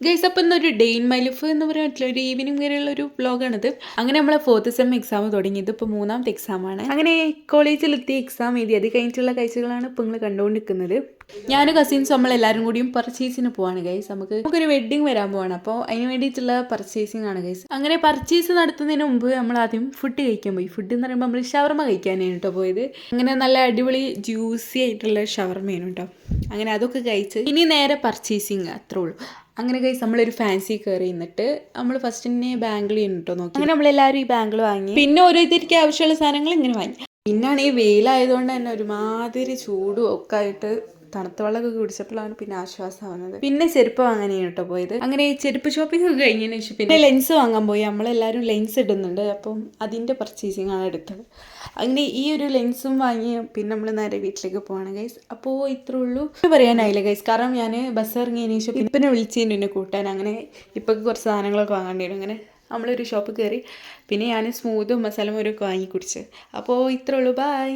Guys അപ്പം ഇന്നൊരു day in my life എന്ന് പറയാൻ പറ്റില്ല, ഒരു ഈവനിങ് വരെയുള്ള ഒരു വ്ളോഗാണിത്. അങ്ങനെ നമ്മളെ 4th സെം എക്സാം തുടങ്ങി. ഇതിപ്പോൾ 3ാമത്തെ എക്സാമാണ്. അങ്ങനെ കോളേജിലെത്തി എക്സാം എഴുതി, അത് കഴിഞ്ഞിട്ടുള്ള കാഴ്ചകളാണ് ഇപ്പോൾ നിങ്ങൾ കണ്ടുകൊണ്ടിരിക്കുന്നത്. ഞാനും കസിൻസും നമ്മളെല്ലാവരും കൂടിയും പർച്ചേസിന് പോവാണ് ഗൈസ്. നമുക്കൊരു വെഡ്ഡിങ് വരാൻ പോവാണ്. അപ്പോൾ അതിന് വേണ്ടിയിട്ടുള്ള പർച്ചേസിങ് ആണ് ഗൈസ്. അങ്ങനെ പർച്ചേസ് നടത്തുന്നതിന് മുമ്പ് നമ്മൾ ആദ്യം ഫുഡ് കഴിക്കാൻ പോയി. ഫുഡ് എന്ന് പറയുമ്പോൾ നമ്മൾ ഷവർമ കഴിക്കാനാണ് കേട്ടോ പോയത്. അങ്ങനെ നല്ല അടിപൊളി ജ്യൂസി ആയിട്ടുള്ള ഷവർമയാണ് കേട്ടോ. അങ്ങനെ അതൊക്കെ കഴിച്ച് ഇനി നേരെ പർച്ചേസിങ് അത്രേ ഉള്ളൂ. അങ്ങനെ ഗൈസ് നമ്മളൊരു ഫാൻസി കയറി നിന്നിട്ട് നമ്മൾ ഫസ്റ്റ് തന്നെ ബാംഗിൾ കേട്ടോ നോക്കി. അങ്ങനെ നമ്മളെല്ലാവരും ഈ ബാംഗിൾ വാങ്ങി. പിന്നെ ഓരോരുത്തർക്ക് ആവശ്യമുള്ള സാധനങ്ങൾ ഇങ്ങനെ വാങ്ങി. പിന്നാണ് ഈ വെയിലായതുകൊണ്ട് തന്നെ ഒരുമാതിരി ചൂടും ഒക്കെ ആയിട്ട് തണുത്ത വെള്ളമൊക്കെ കുടിച്ചപ്പോഴാണ് പിന്നെ ആശ്വാസമാവുന്നത്. പിന്നെ ചെരുപ്പ് വാങ്ങാനാണ് കേട്ടോ പോയത്. അങ്ങനെ ചെരുപ്പ് ഷോപ്പിംഗ് ഒക്കെ കഴിഞ്ഞതിന് ശേഷം പിന്നെ ലെൻസ് വാങ്ങാൻ പോയി. നമ്മളെല്ലാവരും ലെൻസ് ഇടുന്നുണ്ട്, അപ്പം അതിൻ്റെ പർച്ചേസിങ് ആണ് എടുത്തത്. അങ്ങനെ ഈ ഒരു ലെൻസും വാങ്ങി പിന്നെ നമ്മൾ നേരെ വീട്ടിലേക്ക് പോവാണ് ഗൈസ്. അപ്പോൾ ഇത്രേ ഉള്ളൂ, പറയാനായില്ല ഗൈസ്. കാരണം ഞാൻ ബസ് ഇറങ്ങിയതിന് ശേഷം ഇപ്പനെ വിളിച്ചതിന് എന്നെ കൂട്ടാൻ. അങ്ങനെ ഇപ്പം കുറച്ച് സാധനങ്ങളൊക്കെ വാങ്ങേണ്ടി വരും. അങ്ങനെ നമ്മളൊരു ഷോപ്പ് കയറി. പിന്നെ ഞാൻ സ്മൂത്തും മസാലമോരും ഒക്കെ വാങ്ങി കുടിച്ച്. അപ്പോൾ ഇത്രേ ഉള്ളൂ, ബായ്.